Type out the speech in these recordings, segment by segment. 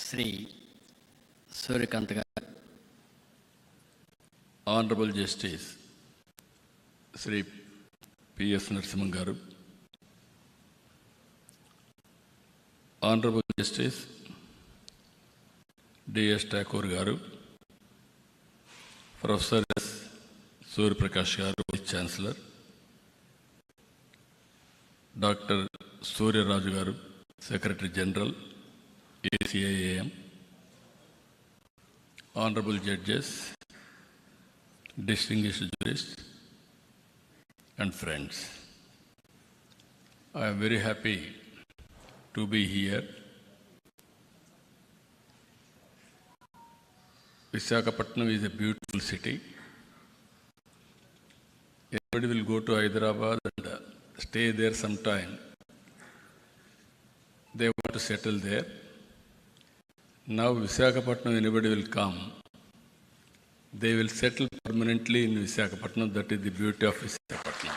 శ్రీ సూర్యకాంత్ గారు, Honorable Justice Sri P.S. Narasimhan garu, Honorable Justice D.S. Thakur garu, Professor S. Surya Prakash garu, Vice Chancellor, Dr. Surya Raju garu, Secretary General, ACIAM, Honorable Judges, distinguished jurists and friends. I am very happy to be here. Visakhapatnam is a beautiful city. Everybody will go to Hyderabad and stay there sometime. They want to settle there. Now Visakhapatnam, anybody will come, they will settle permanently in Visakhapatnam. That is the beauty of Visakhapatnam.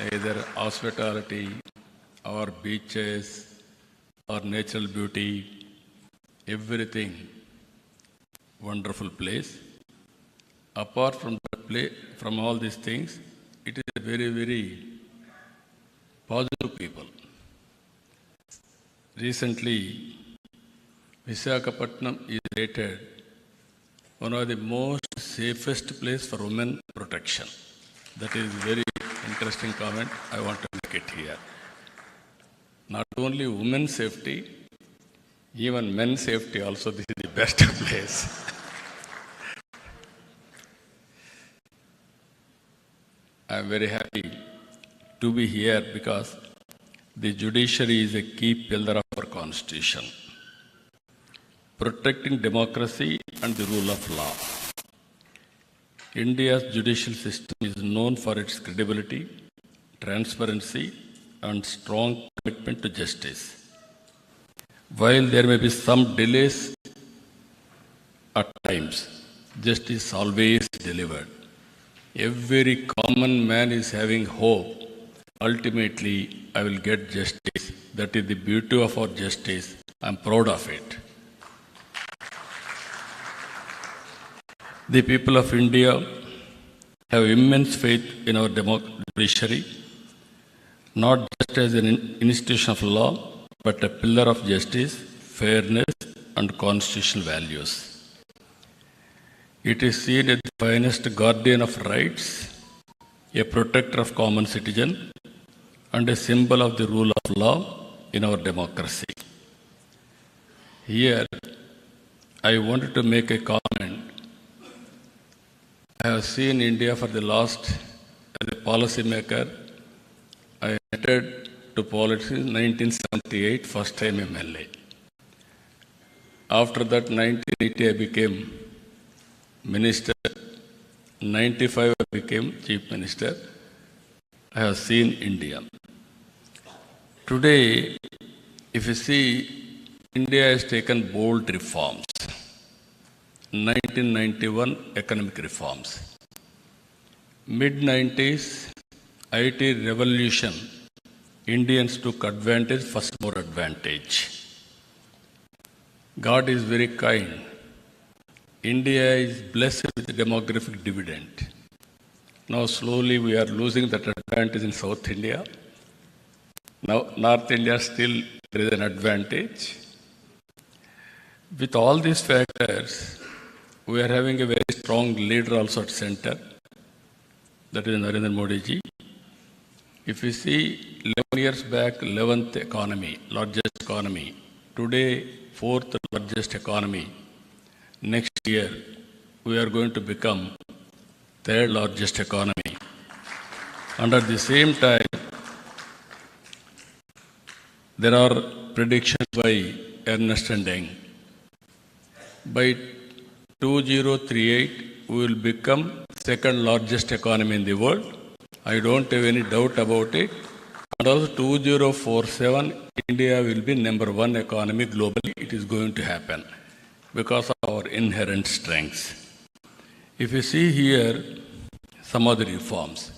Either hospitality or beaches or natural beauty, everything wonderful place. Apart from that place, from all these things, it is a very, very positive people. Recently, Visakhapatnam is rated one of the most safest place for women protection. That is very interesting comment. I want to make it here. Not only women's safety, even men's safety also, this is the best place. I am very happy to be here because the judiciary is a key pillar of our constitution, protecting democracy and the rule of law. India's judicial system is known for its credibility, transparency, and strong commitment to justice. While there may be some delays at times, justice always delivered. Every common man is having hope. Ultimately, I will get justice. That is the beauty of our justice. I am proud of it. The people of India have immense faith in our judiciary, not just as an institution of law, but a pillar of justice, fairness, and constitutional values. It is seen as the finest guardian of rights, a protector of common citizen, and a symbol of the rule of law in our democracy. Here, I wanted to make a comment. I have seen India for the last, as a policy maker, I entered to politics in 1978, first time MLA. After that, 1980, I became minister. 95, I became chief minister. I have seen India. Today, if you see, India has taken bold reforms. 1991 economic reforms. Mid-90s IT revolution, Indians took advantage, first more advantage. God is very kind. India is blessed with demographic dividend. Now slowly we are losing that advantage in South India. Now North India still there is an advantage. With all these factors, we are having a very strong leader also at center. That is Narendra Modi ji. If you see 11 years back, 11th economy, largest economy. Today, 4th largest economy. Next year, we are going to become 3rd largest economy. And at the same time, there are predictions by Ernst & Young. By 2038, we will become 2nd largest economy in the world. I don't have any doubt about it. And also 2047, India will be number 1 economy globally. It is going to happen because of our inherent strengths. If you see here some of the reforms,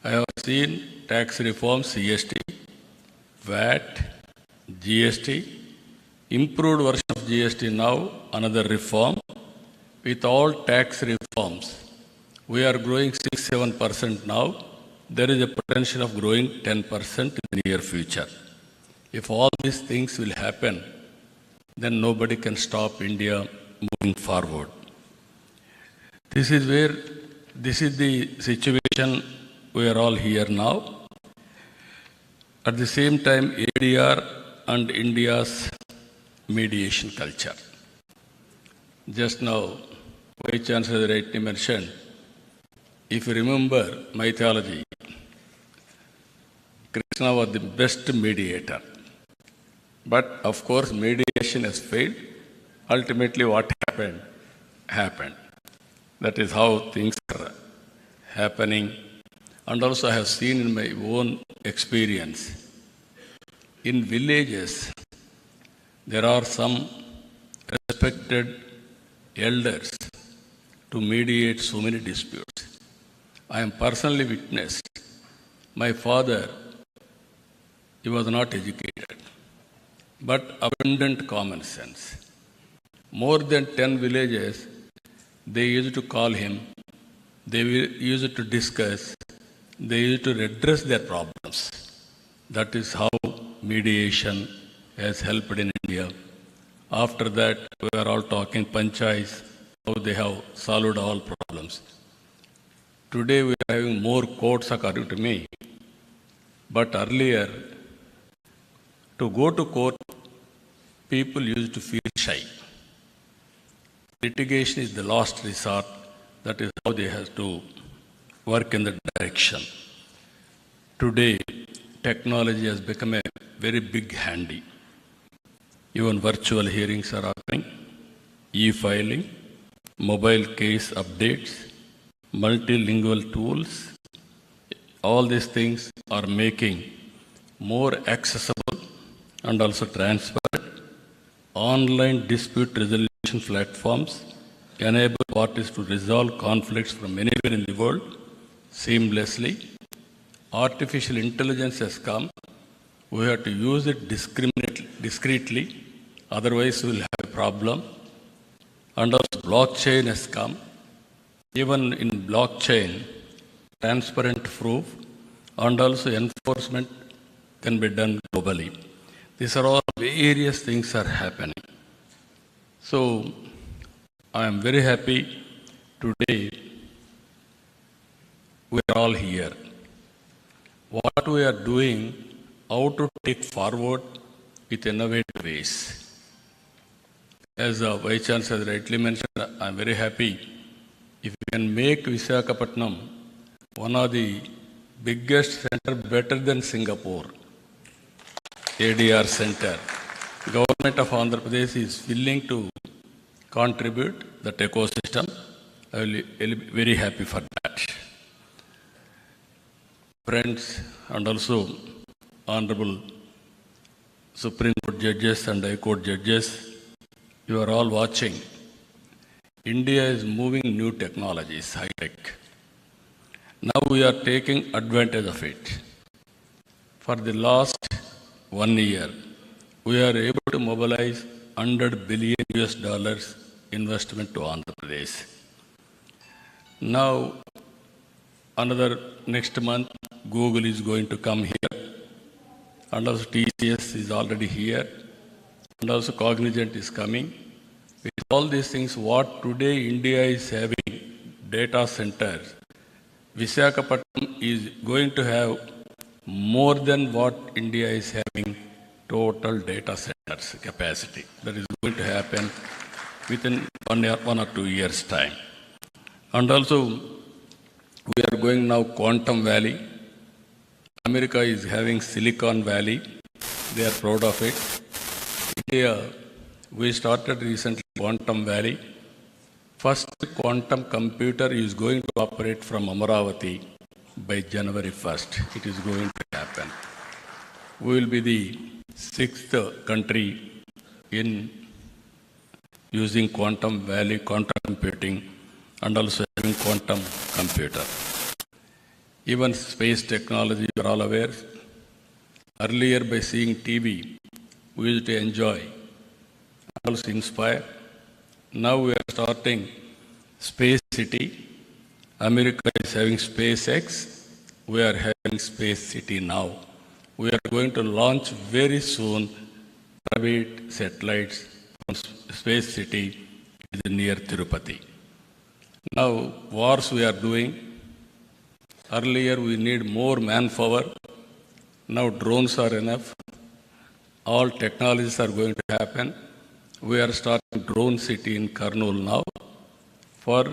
I have seen tax reforms, CST, VAT, GST, improved version of GST now, another reform. With all tax reforms, we are growing 6-7% now. There is a potential of growing 10% in the near future. If all these things will happen, then nobody can stop India moving forward. This is the situation we are all here now. At the same time, ADR and India's mediation culture. Just now, Vice Chancellor rightly mentioned, if you remember mythology, Krishna was the best mediator. But of course, mediation has failed. Ultimately, what happened. That is how things are happening. And also, I have seen in my own experience, in villages, there are some respected elders to mediate so many disputes. I am personally witnessed. My father, he was not educated, but abundant common sense. More than 10 villages, they used to call him, they used to discuss, they used to redress their problems. That is how mediation has helped in India. After that, we are all talking panchayats, how they have solved all problems. Today, we are having more courts according to me. But earlier, to go to court, people used to feel shy. Litigation is the last resort. That is how they have to work in that direction. Today, technology has become a very big handy. Even virtual hearings are happening, e-filing, mobile case updates, multilingual tools. All these things are making more accessible and also transparent. Online dispute resolution platforms enable parties to resolve conflicts from anywhere in the world seamlessly. Artificial intelligence has come. We have to use it discreetly, otherwise we will have a problem. And also blockchain has come. Even in blockchain, transparent proof and also enforcement can be done globally. These are all various things are happening. So I am very happy today we are all here. What we are doing, how to take forward with innovative ways. As Vice Chancellor rightly mentioned, I am very happy if we can make Visakhapatnam one of the biggest center better than Singapore, ADR center. Government of Andhra Pradesh is willing to contribute that ecosystem. I will be very happy for that. Friends, and also Honorable Supreme Court judges and High Court judges, you are all watching. India is moving new technologies, high tech. Now we are taking advantage of it. For the last 1 year, we are able to mobilize $100 billion investment to Andhra Pradesh. Now, next month, Google is going to come here, and also TCS is already here, and also Cognizant is coming. With all these things, what today India is having, data centers, Visakhapatnam is going to have more than what India is having total data centers capacity. That is going to happen within 1 or 2 years' time. And also, we are going now Quantum Valley. America is having Silicon Valley. They are proud of it. India, we started recently Quantum Valley. First quantum computer is going to operate from Amaravati by January 1st. It is going to happen. We will be the 6th country in using Quantum Valley, quantum computing, and also having quantum computer. Even space technology, you are all aware. Earlier, by seeing TV, we used to enjoy. also Inspire. Now we are starting Space City. America is having SpaceX. We are having Space City now. We are going to launch very soon private satellites from Space City near Tirupati. Now, wars we are doing. Earlier we need more manpower. Now drones are enough. All technologies are going to happen. We are starting drone city in Kurnool now for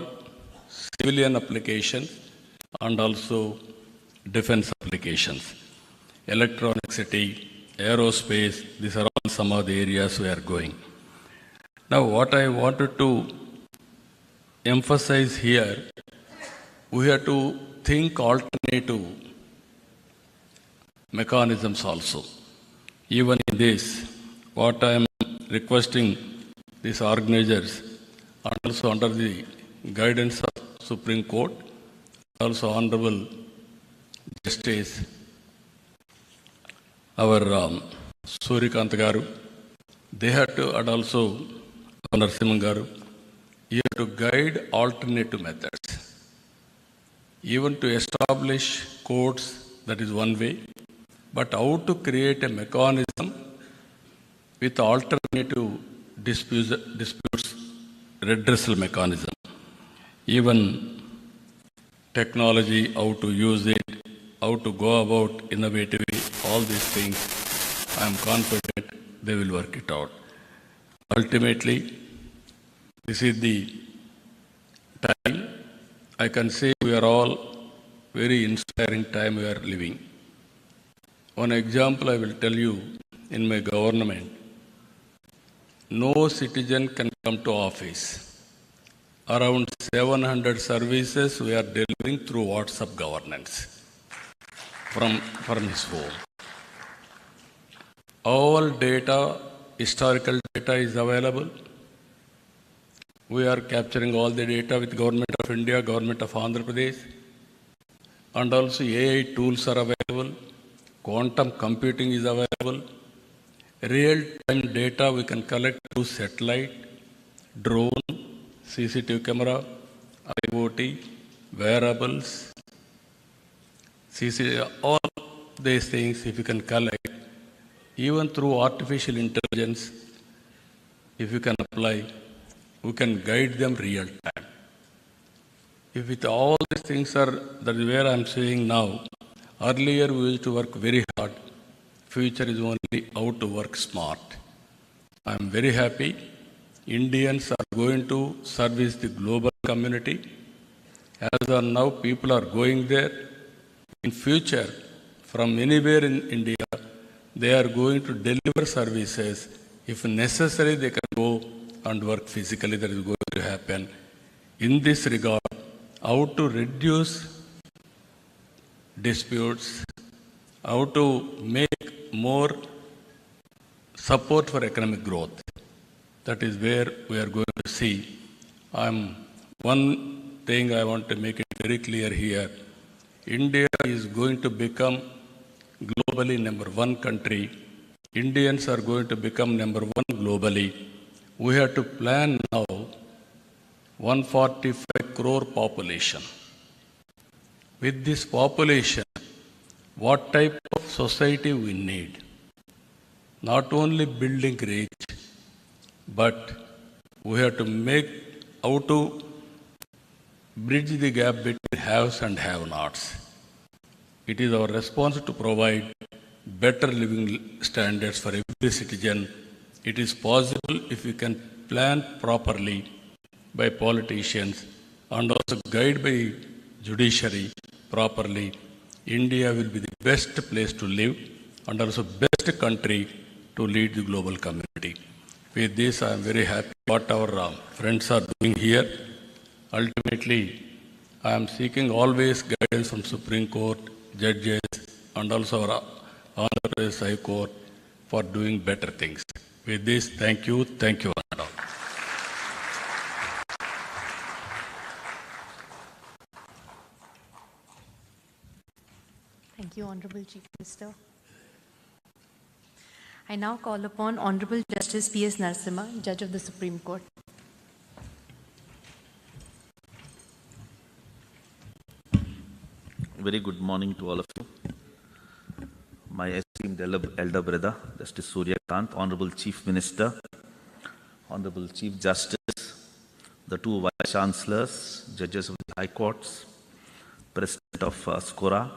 civilian applications and also defense applications. Electronic city, aerospace, these are all some of the areas we are going. Now what I wanted to emphasize here, we have to think alternative mechanisms also. Even in this, what I am requesting these organizers, and also under the guidance of Supreme Court, also Honorable Justice, our Surikant Garu, they had to, and also Narasimhan Garu, you have to guide alternative methods. Even to establish courts, that is one way, but how to create a mechanism with alternative disputes redressal mechanism. Even technology, how to use it, how to go about innovatively, all these things, I am confident they will work it out. Ultimately, this is the time. I can say we are all very inspiring time we are living. One example I will tell you, in my government, no citizen can come to office. Around 700 services we are delivering through WhatsApp governance from his home. All data, historical data is available. We are capturing all the data with Government of India, Government of Andhra Pradesh, and also AI tools are available. Quantum computing is available. Real-time data we can collect through satellite, drone, CCTV camera, IoT, wearables, all these things if you can collect, even through artificial intelligence, if you can apply, we can guide them real time. If with all these things are, that is where I am saying now, earlier we used to work very hard. Future is only how to work smart. I am very happy. Indians are going to service the global community. As of now, people are going there. In future, from anywhere in India, they are going to deliver services. If necessary, they can go and work physically. That is going to happen. In this regard, how to reduce disputes, how to make more support for economic growth. That is where we are going to see. One thing I want to make it very clear here. India is going to become globally number one country. Indians are going to become number one globally. We have to plan now 145 crore population. With this population, what type of society we need? Not only building rich, but we have to make how to bridge the gap between haves and have-nots. It is our responsibility to provide better living standards for every citizen. It is possible if we can plan properly by politicians and also guide by judiciary properly. India will be the best place to live and also best country to lead the global community. With this, I am very happy what our friends are doing here. Ultimately, I am seeking always guidance from Supreme Court, judges, and also our Andhra Pradesh High Court for doing better things. With this, thank you, Anand. Thank you, Honorable Chief Minister. I now call upon Honorable Justice P.S. Narasimha, Judge of the Supreme Court. Very good morning to all of you. My esteemed elder brother, Justice Surya Kant, Honorable Chief Minister, Honorable Chief Justice, the two Vice Chancellors, Judges of the High Courts, President of SCORA,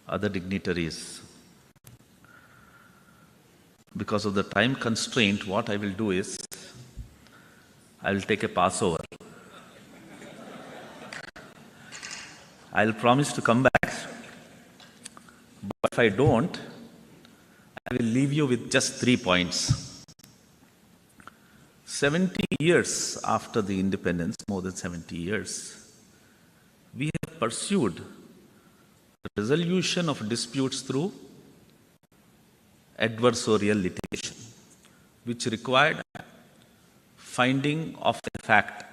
other dignitaries. Because of the time constraint, what I will do is, I will take a passover. I'll promise to come back, but if I don't, I will leave you with just 3 points. 70 years after the independence, more than 70 years, we have pursued the resolution of disputes through adversarial litigation, which required finding of a fact.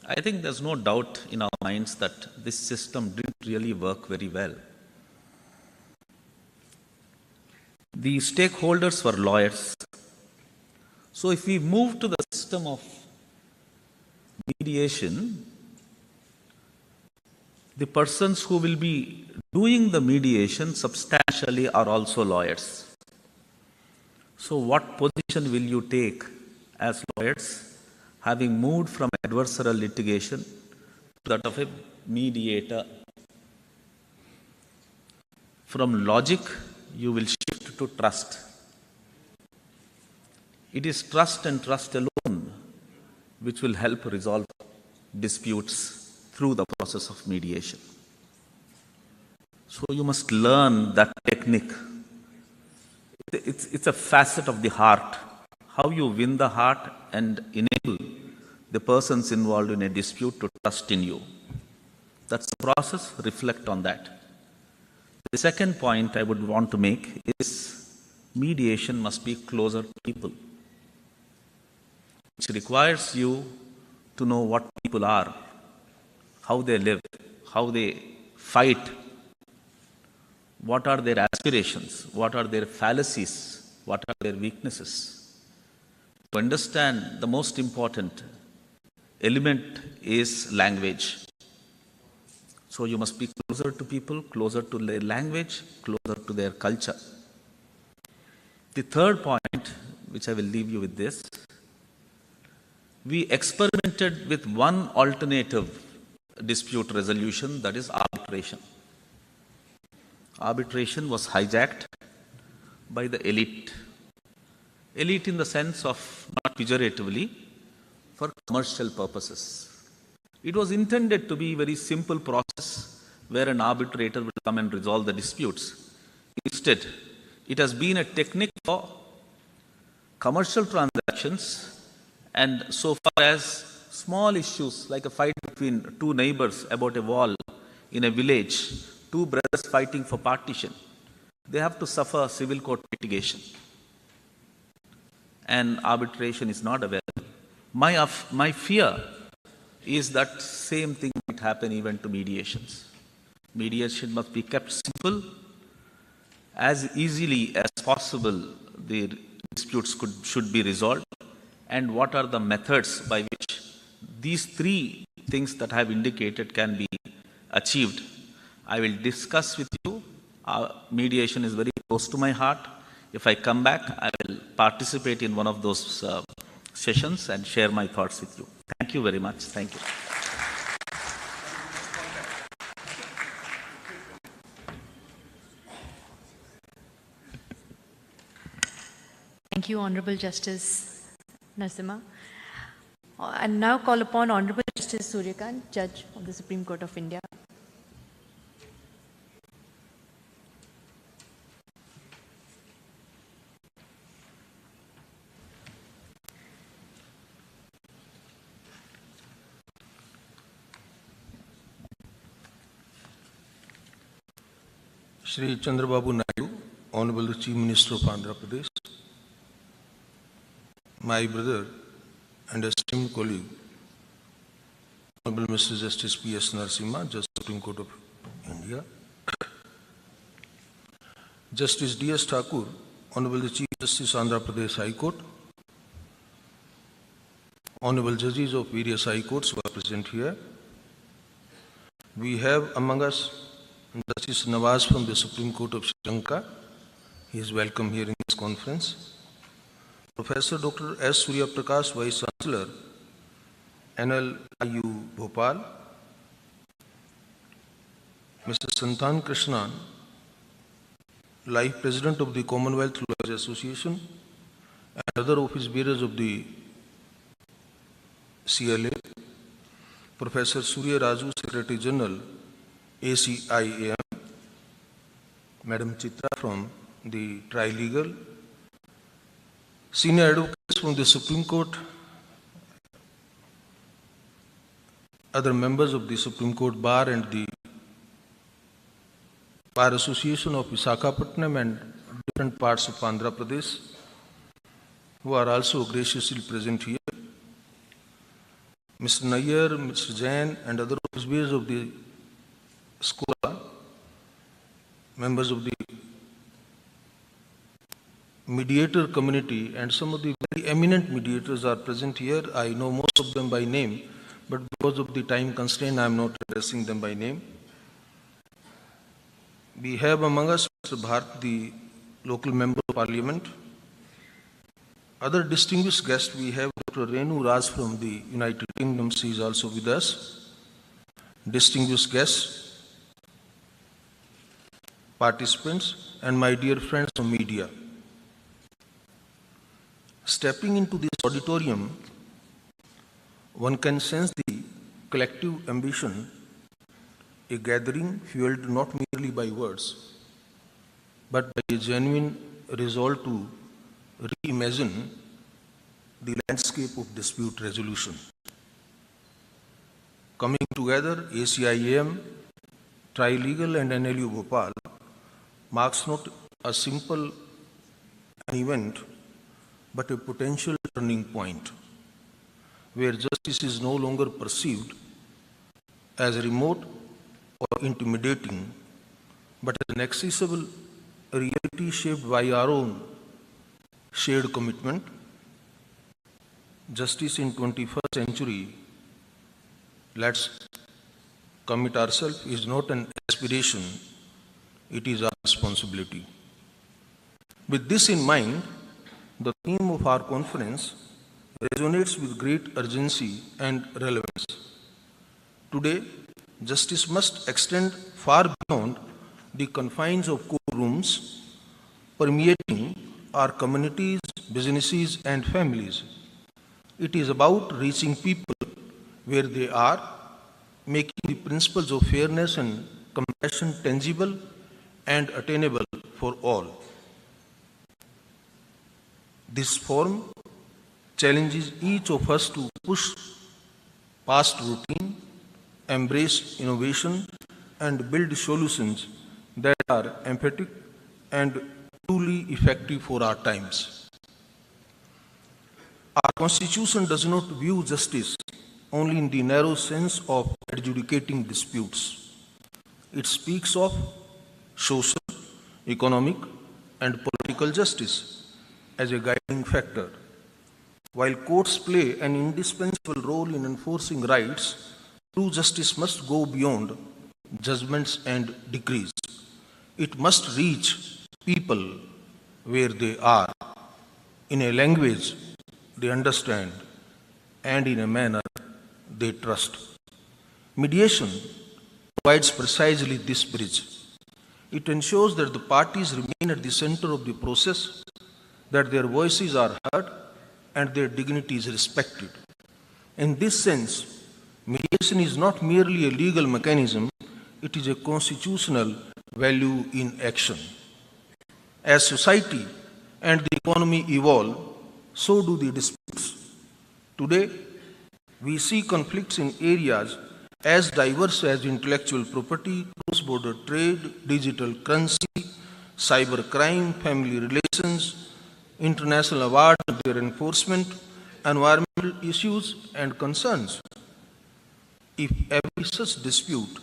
I think there's no doubt in our minds that this system didn't really work very well. The stakeholders were lawyers. So if we move to the system of mediation, the persons who will be doing the mediation substantially are also lawyers. So what position will you take as lawyers, having moved from adversarial litigation to that of a mediator? From logic, you will shift to trust. It is trust and trust alone which will help resolve disputes through the process of mediation. So you must learn that technique. It's a facet of the heart. How you win the heart and enable the persons involved in a dispute to trust in you. That's the process. Reflect on that. The second point I would want to make is mediation must be closer to people, which requires you to know what people are, how they live, how they fight, what are their aspirations, what are their fallacies, what are their weaknesses. To understand, the most important element is language. So you must be closer to people, closer to their language, closer to their culture. The third point, which I will leave you with this, we experimented with one alternative dispute resolution, that is arbitration. Arbitration was hijacked by the elite. Elite in the sense of, not pejoratively, for commercial purposes. It was intended to be a very simple process where an arbitrator will come and resolve the disputes. Instead, it has been a technique for commercial transactions, and so far as small issues like a fight between two neighbors about a wall in a village, two brothers fighting for partition, they have to suffer civil court litigation. And arbitration is not available. My fear is that same thing might happen even to mediations. Mediation must be kept simple. As easily as possible, the disputes should be resolved. And what are the methods by which these three things that I have indicated can be achieved? I will discuss with you. Mediation is very close to my heart. If I come back, I will participate in one of those sessions and share my thoughts with you. Thank you very much. Thank you. Thank you, Honorable Justice Narasimha. I now call upon Honorable Justice Surya Kant, Judge of the Supreme Court of India. Shri Chandrababu Naidu, Honorable Chief Minister of Andhra Pradesh, my brother and esteemed colleague, Honorable Mr. Justice P.S. Narasimha, Judge Supreme Court of India, Justice D.S. Thakur, Honorable the Chief Justice, Andhra Pradesh High Court, Honorable Judges of various High Courts who are present here. We have among us Justice Nawaz from the Supreme Court of Sri Lanka. He is welcome here in this conference. Professor Dr. S. Surya Prakash, Vice Chancellor, NLIU Bhopal. Mr. Santan Krishnan, Life President of the Commonwealth Lawyers Association, and other office bearers of the CLA. Professor Surya Raju, Secretary General, ACIAM. Madam Chitra from the Trilegal. Senior advocates from the Supreme Court, other members of the Supreme Court Bar and the Bar Association of Visakhapatnam and different parts of Andhra Pradesh, who are also graciously present here. Mr. Nayyar, Mr. Jain, and other officers of the SCOA, members of the mediator community, and some of the very eminent mediators are present here. I know most of them by name, but because of the time constraint, I am not addressing them by name. We have among us Mr. Bharat, the local member of parliament. Other distinguished guests, we have Dr. Renu Raj from the United Kingdom. She is also with us. Distinguished guests, participants, and my dear friends from media. Stepping into this auditorium, one can sense the collective ambition, a gathering fueled not merely by words, but by a genuine resolve to reimagine the landscape of dispute resolution. Coming together, ACIAM, Trilegal and NLU Bhopal marks not a simple event, but a potential turning point where justice is no longer perceived as remote or intimidating, but as an accessible reality shaped by our own shared commitment. Justice in 21st century, let's commit ourselves, is not an aspiration, it is our responsibility. With this in mind, the theme of our conference resonates with great urgency and relevance. Today, justice must extend far beyond the confines of courtrooms, permeating our communities, businesses, and families. It is about reaching people where they are, making the principles of fairness and compassion tangible and attainable for all. This forum challenges each of us to push past routine, embrace innovation, and build solutions that are emphatic and truly effective for our times. Our Constitution does not view justice only in the narrow sense of adjudicating disputes. It speaks of social, economic, and political justice as a guiding factor. While courts play an indispensable role in enforcing rights, true justice must go beyond judgments and decrees. It must reach people where they are, in a language they understand, and in a manner they trust. Mediation provides precisely this bridge. It ensures that the parties remain at the center of the process, that their voices are heard, and their dignity is respected. In this sense, mediation is not merely a legal mechanism, it is a constitutional value in action. As society and the economy evolve, so do the disputes. Today, we see conflicts in areas as diverse as intellectual property, cross-border trade, digital currency, cybercrime, family relations, international awards and their enforcement, environmental issues and concerns. If every such dispute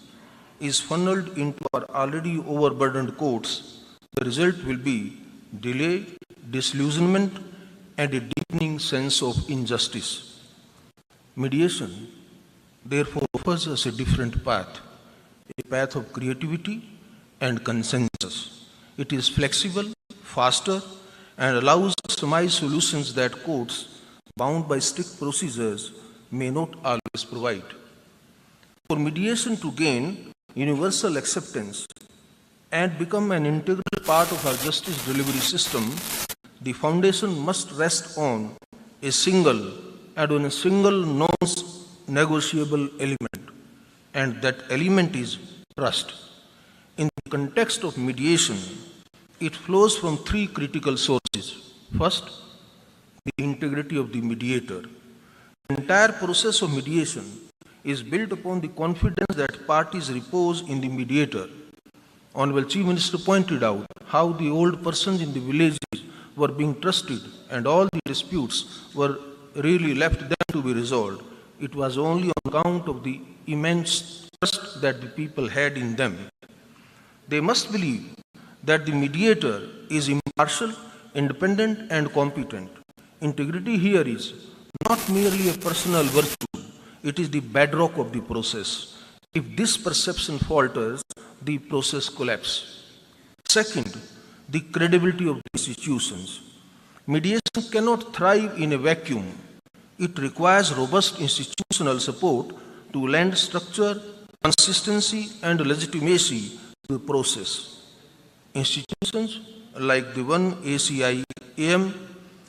is funneled into our already overburdened courts, the result will be delay, disillusionment, and a deepening sense of injustice. Mediation, therefore, offers us a different path, a path of creativity and consensus. It is flexible, faster, and allows customized solutions that courts, bound by strict procedures, may not always provide. For mediation to gain universal acceptance and become an integral part of our justice delivery system, the foundation must rest on a single non-negotiable element, and that element is trust. In the context of mediation, it flows from three critical sources. First, the integrity of the mediator. The entire process of mediation is built upon the confidence that parties repose in the mediator. Honorable Chief Minister pointed out how the old persons in the villages were being trusted and all the disputes were really left them to be resolved. It was only on account of the immense trust that the people had in them. They must believe that the mediator is impartial, independent, and competent. Integrity here is not merely a personal virtue, it is the bedrock of the process. If this perception falters, the process collapses. Second, the credibility of the institutions. Mediation cannot thrive in a vacuum. It requires robust institutional support to lend structure, consistency, and legitimacy to the process. Institutions like the one ACIAM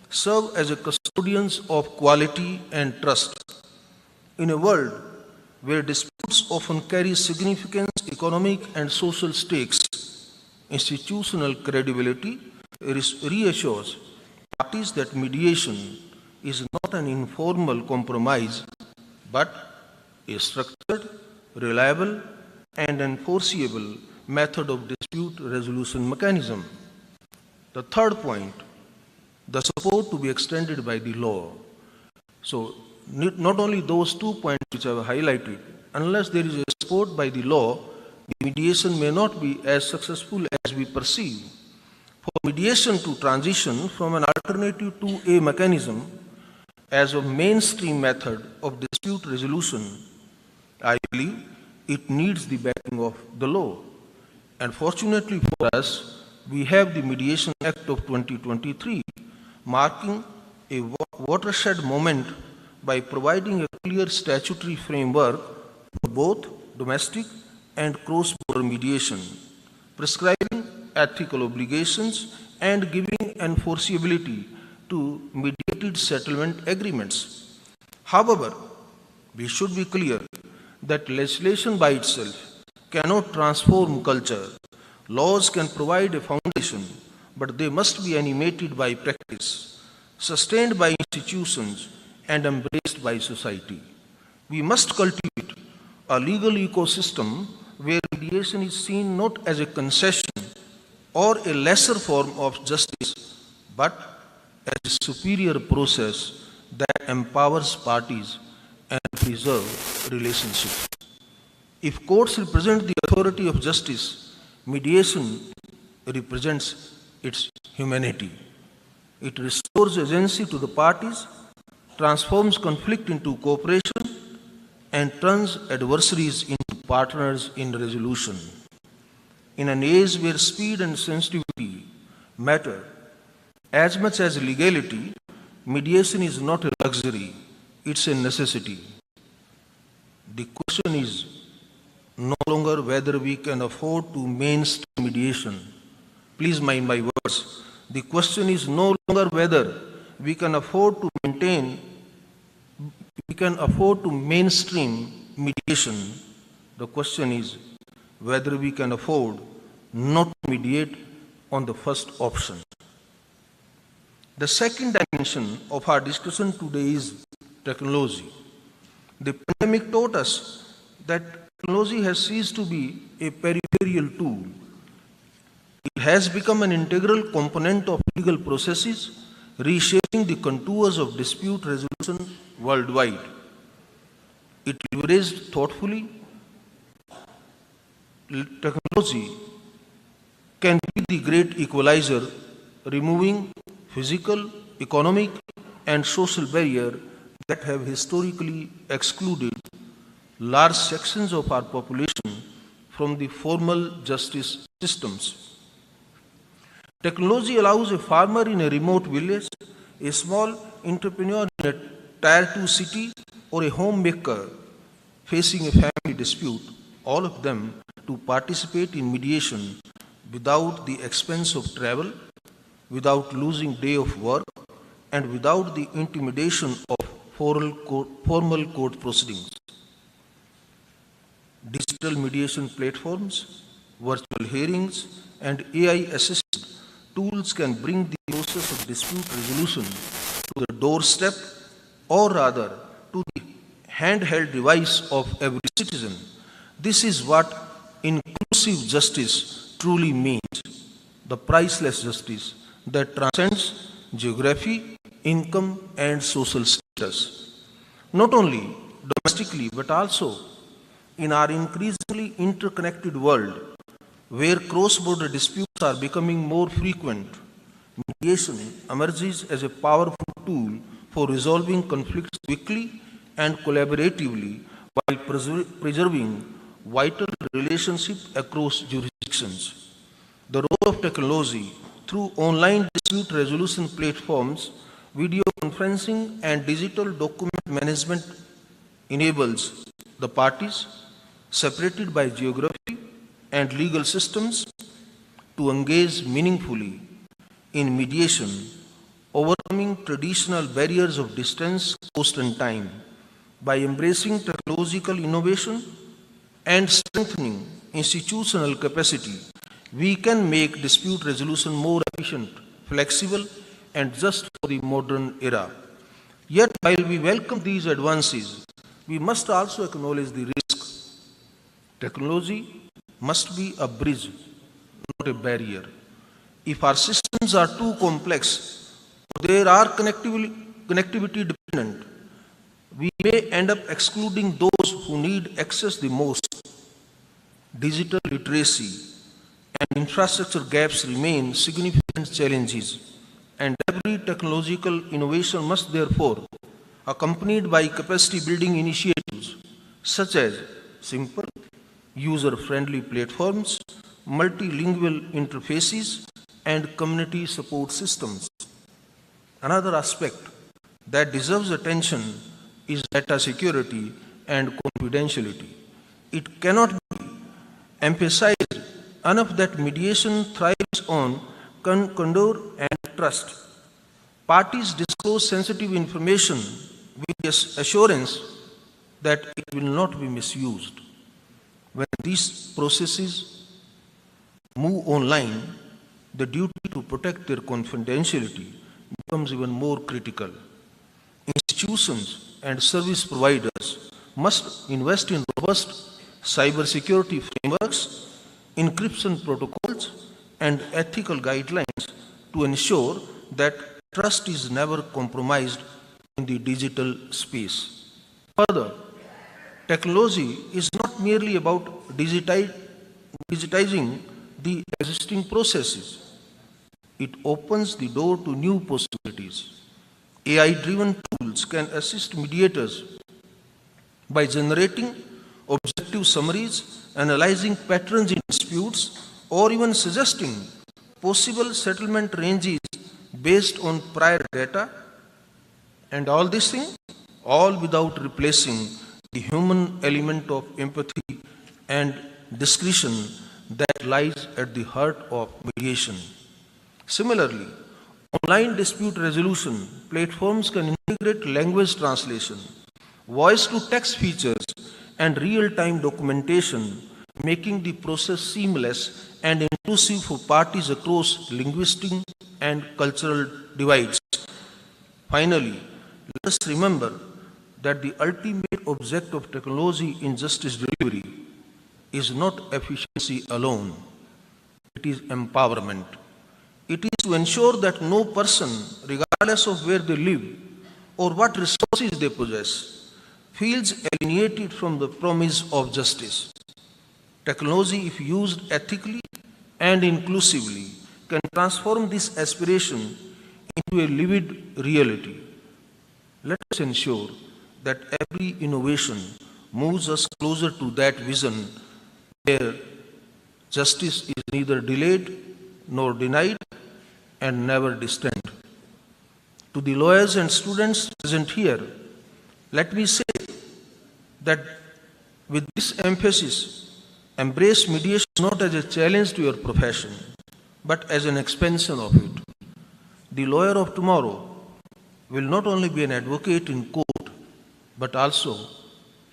serve as a custodians of quality and trust. In a world where disputes often carry significant economic and social stakes, institutional credibility reassures parties that mediation is not an informal compromise, but a structured, reliable, and enforceable method of dispute resolution mechanism. The third point, the support to be extended by the law. So, not only those 2 points which I have highlighted, unless there is a support by the law, the mediation may not be as successful as we perceive. For mediation to transition from an alternative to a mechanism as a mainstream method of dispute resolution, I believe it needs the backing of the law. And fortunately for us, we have the Mediation Act of 2023, marking a watershed moment by providing a clear statutory framework for both domestic and cross-border mediation, prescribing ethical obligations and giving enforceability to mediated settlement agreements. However, we should be clear that legislation by itself cannot transform culture. Laws can provide a foundation, but they must be animated by practice, sustained by institutions, and embraced by society. We must cultivate a legal ecosystem where mediation is seen not as a concession or a lesser form of justice, but as a superior process that empowers parties and preserves relationships. If courts represent the authority of justice, mediation represents its humanity. It restores agency to the parties, transforms conflict into cooperation, and turns adversaries into partners in resolution. In an age where speed and sensitivity matter as much as legality, mediation is not a luxury, it's a necessity. The question is no longer whether we can afford to mainstream mediation. Please mind my words. The question is no longer whether we can afford to mainstream mediation. The question is whether we can afford not to mediate on the first option. The second dimension of our discussion today is technology. The pandemic taught us that technology has ceased to be a peripheral tool. It has become an integral component of legal processes, reshaping the contours of dispute resolution worldwide. It leveraged thoughtfully, technology can be the great equalizer, removing physical, economic, and social barriers that have historically excluded large sections of our population from the formal justice systems. Technology allows a farmer in a remote village, a small entrepreneur in a Tier 2 city, or a homemaker facing a family dispute, all of them to participate in mediation without the expense of travel, without losing day of work, and without the intimidation of formal court proceedings. Digital mediation platforms, virtual hearings, and AI-assisted tools can bring the process of dispute resolution to the doorstep, or rather to the handheld device of every citizen. This is what inclusive justice truly means, the priceless justice that transcends geography, income, and social status. Not only domestically, but also in our increasingly interconnected world, where cross-border disputes are becoming more frequent, mediation emerges as a powerful tool for resolving conflicts quickly and collaboratively while preserving vital relationships across jurisdictions. The role of technology through online dispute resolution platforms, video conferencing, and digital document management enables the parties, separated by geography and legal systems, to engage meaningfully in mediation, overcoming traditional barriers of distance, cost, and time. By embracing technological innovation and strengthening institutional capacity, we can make dispute resolution more efficient, flexible, and just for the modern era. Yet, while we welcome these advances, we must also acknowledge the risk. Technology must be a bridge, not a barrier. If our systems are too complex, or they are connectivity dependent, we may end up excluding those who need access the most. Digital literacy and infrastructure gaps remain significant challenges, and every technological innovation must therefore accompanied by capacity building initiatives such as simple, user-friendly platforms, multilingual interfaces, and community support systems. Another aspect that deserves attention is data security and confidentiality. It cannot be emphasized enough that mediation thrives on candor and trust. Parties disclose sensitive information with the assurance that it will not be misused. When these processes move online, the duty to protect their confidentiality becomes even more critical. Institutions and service providers must invest in robust cybersecurity frameworks, encryption protocols, and ethical guidelines to ensure that trust is never compromised in the digital space. Further, technology is not merely about digitizing the existing processes. It opens the door to new possibilities. AI-driven tools can assist mediators by generating objective summaries, analyzing patterns in disputes, or even suggesting possible settlement ranges based on prior data. And all these things, all without replacing the human element of empathy and discretion that lies at the heart of mediation. Similarly, online dispute resolution platforms can integrate language translation, voice-to-text features, and real-time documentation, making the process seamless and inclusive for parties across linguistic and cultural divides. Finally, let us remember that the ultimate object of technology in justice delivery is not efficiency alone, it is empowerment. It is to ensure that no person, regardless of where they live or what resources they possess, feels alienated from the promise of justice. Technology, if used ethically and inclusively can transform this aspiration into a lived reality. Let us ensure that every innovation moves us closer to that vision where justice is neither delayed nor denied and never distant. To the lawyers and students present here, let me say that with this emphasis, embrace mediation not as a challenge to your profession, but as an expansion of it. The lawyer of tomorrow will not only be an advocate in court, but also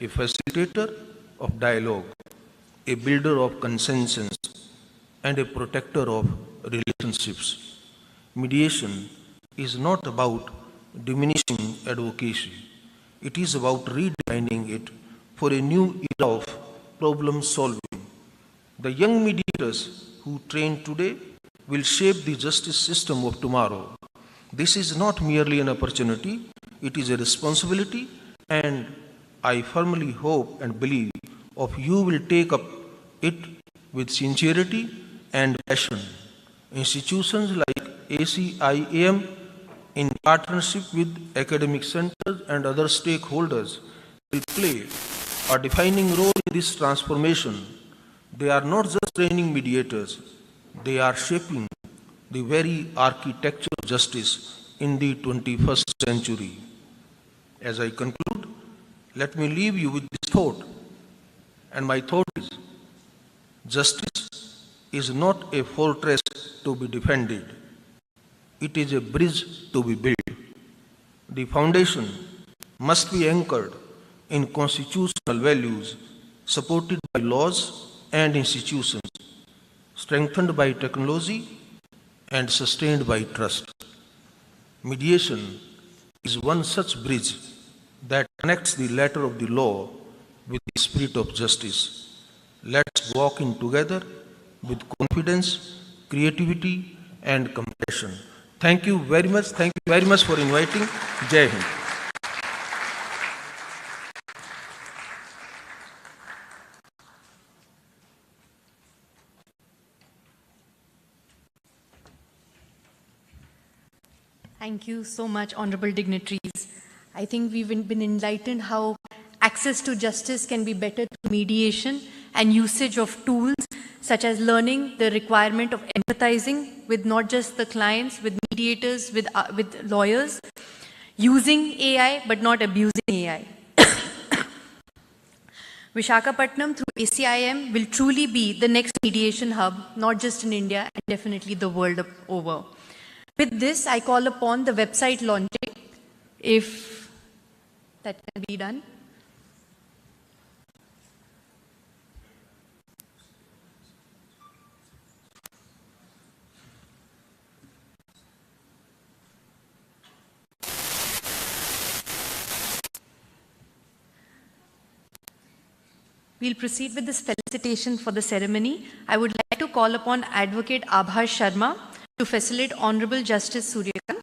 a facilitator of dialogue, a builder of consensus, and a protector of relationships. Mediation is not about diminishing advocacy. It is about redefining it for a new era of problem solving. The young mediators who train today will shape the justice system of tomorrow. This is not merely an opportunity, it is a responsibility, and I firmly hope and believe of you will take up it with sincerity and passion. Institutions like ACIAM, in partnership with academic centers and other stakeholders, will play a defining role in this transformation. They are not just training mediators, they are shaping the very architecture of justice in the 21st century. As I conclude, let me leave you with this thought. And my thought is, justice is not a fortress to be defended. It is a bridge to be built. The foundation must be anchored in constitutional values, supported by laws and institutions, strengthened by technology, and sustained by trust. Mediation is one such bridge that connects the letter of the law with the spirit of justice. Let's walk in together with confidence, creativity, and compassion. Thank you very much. Thank you very much for inviting. Jai Hind. Thank you so much, honorable dignitaries. I think we've been enlightened how access to justice can be better through mediation and usage of tools such as learning the requirement of empathizing with not just the clients, with mediators, with lawyers, using AI but not abusing AI. Vishakhapatnam through ACIM will truly be the next mediation hub, not just in India and definitely the world over. With this, I call upon the website launching, if that can be done. We'll proceed with this felicitation for the ceremony. I would like to call upon Advocate Abha Sharma to facilitate Honorable Justice Suryakant.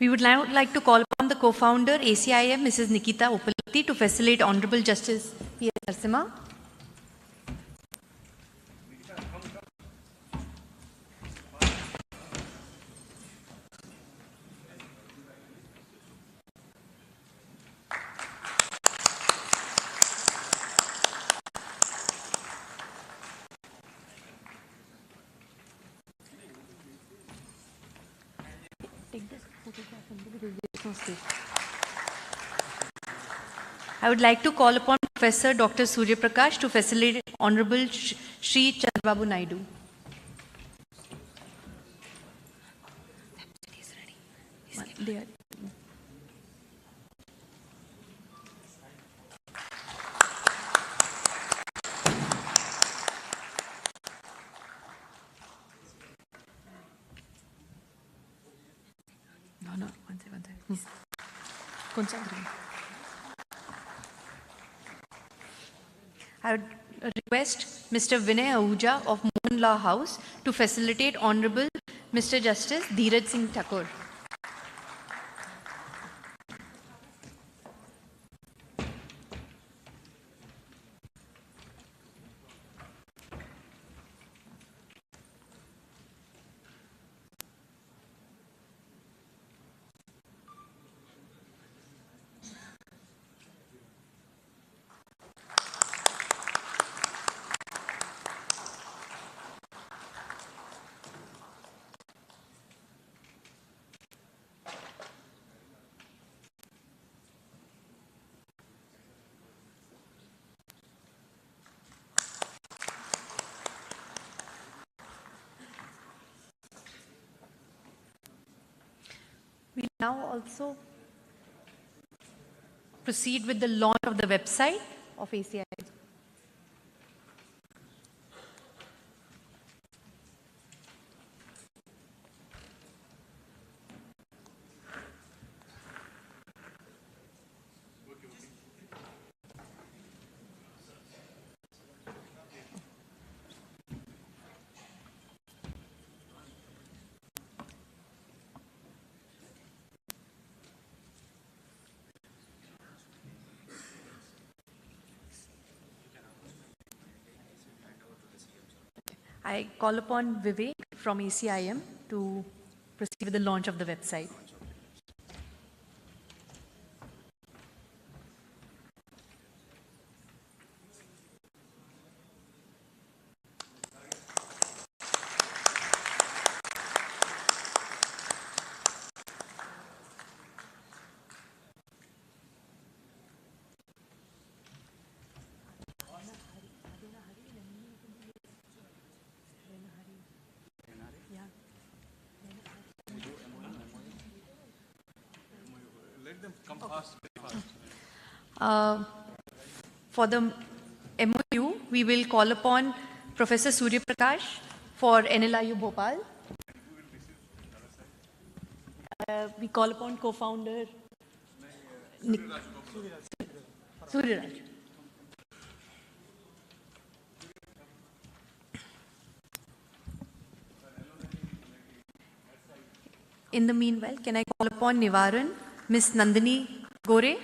We would now like to call upon the co-founder, ACIM, Mrs. Nikita Upalati, to facilitate Honorable Justice P.S. Narasimha. I would like to call upon Professor Dr. Surya Prakash to facilitate Honorable Shri Chandrababu Naidu. They are No, one second. Concentrate. I would request Mr. Vinay Ahuja of Mohan Law House to facilitate Honorable Mr. Justice Dheeraj Singh Thakur. We now also proceed with the launch of the website of ACIAM. I call upon Vivek from ACIM to proceed with the launch of the website. For the MOU, we will call upon Professor Surya Prakash for NLIU Bhopal. We call upon co-founder Surya Raj. In the meanwhile, can I call upon Nivaran, Ms. Nandini Gore?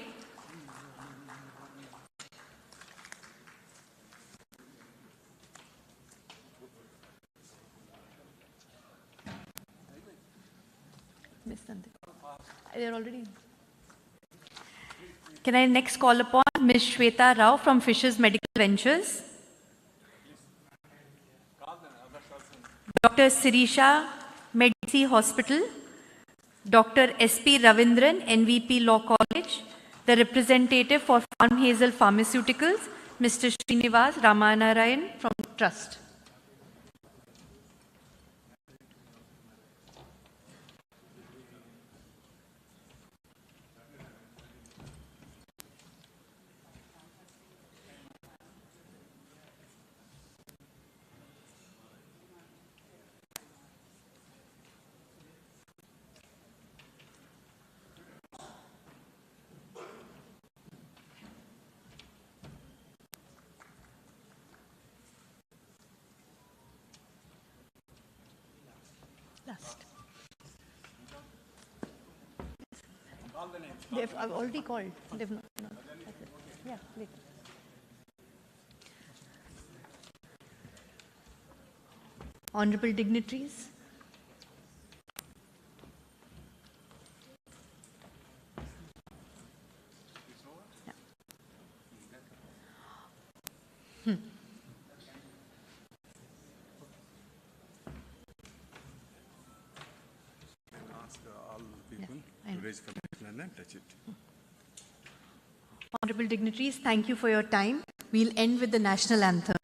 Ms. Nandini. They're already. Can I next call upon Ms. Shweta Rao from Fisher's Medical Ventures? Dr. Sirisha, Medici Hospital. Dr. S.P. Ravindran, NVP Law College. The representative for Farm Hazel Pharmaceuticals, Mr. Srinivas Ramanarayan from Trust. Last. I've already called. They've not. Yeah, wait. Honorable dignitaries. Yeah. Ask all people. to raise information and touch it. Honorable dignitaries, thank you for your time. We'll end with the national anthem.